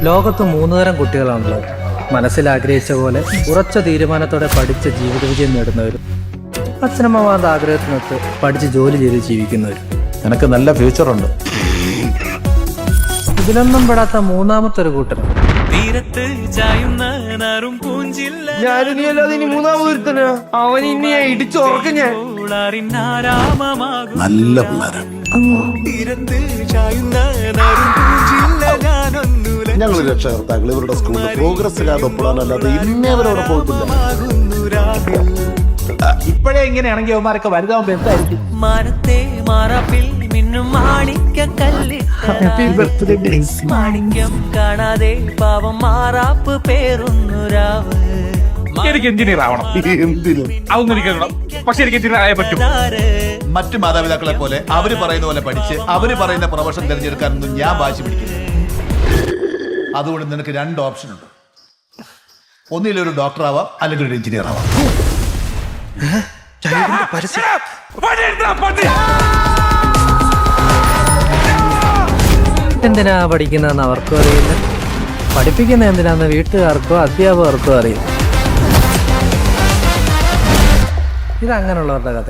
ലോകത്ത് 3 തരം കുട്ടികളാണുള്ളത്. മനസ്സിൽ ആഗ്രഹിച്ച പോലെ ഉറച്ച തീരുമാനത്തോടെ പഠിച്ച ജീവിത വിജയം നേടുന്നവരും, അച്ഛനമ്മമാരുടെ ആഗ്രഹത്തിനൊത്ത് പഠിച്ച് ജോലി ചെയ്ത് ജീവിക്കുന്നവരും. നിനക്ക് നല്ല ഫ്യൂച്ചറുണ്ട്. ഇതിലൊന്നും പെടാത്ത മൂന്നാമത്തെ ഒരു കൂട്ടർ. അവൻ ഇനി ഇടിച്ചുറക്കം ഞാൻ. നല്ല പിള്ളേരാണ്. ഞങ്ങൾ രക്ഷകർത്താക്കൾ ഇവരുടെ സ്കൂളിൽ പ്രോഗ്രസ് കാർഡ് ഒപ്പിടാനല്ലാതെ ഇന്നേ അവരവിടെ പോയിട്ടില്ല. ഇപ്പോഴേ ഇങ്ങനെയാണെങ്കിൽ അവന്മാരൊക്കെ വലുതാവുമ്പോ എന്തായിരിക്കും? മാണിക്യം കാണാതെ പാവം മാറാപ്പ് പേരുന്നുരാവ്. എനിക്ക് എഞ്ചിനീയർ ആവണം. എന്തിനും അതൊന്നും എനിക്ക് പക്ഷെ എനിക്ക് എഞ്ചിനീയർ ആയേ പറ്റും. മറ്റു മാതാപിതാക്കളെ പോലെ അവര് പറയുന്ന പോലെ പഠിച്ച് അവര് പറയുന്ന പ്രൊഫഷൻ തിരഞ്ഞെടുക്കാനൊന്നും ഞാൻ വാശി പിടിക്കുന്നു. അതുകൊണ്ട് നിനക്ക് 2 ഓപ്ഷൻ ഉണ്ട്. ഒന്നിലൊരു ഡോക്ടർ ആവാം, അല്ലെങ്കിൽ ഒരു എഞ്ചിനീയർ ആവാം. എന്തിനാ പഠിക്കുന്നതെന്ന് അവർക്കും അറിയില്ല, പഠിപ്പിക്കുന്ന എന്തിനാന്ന് വീട്ടുകാർക്കോ അധ്യാപകർക്കോ അറിയില്ല. ഇതങ്ങനെയുള്ളവരുടെ കഥ.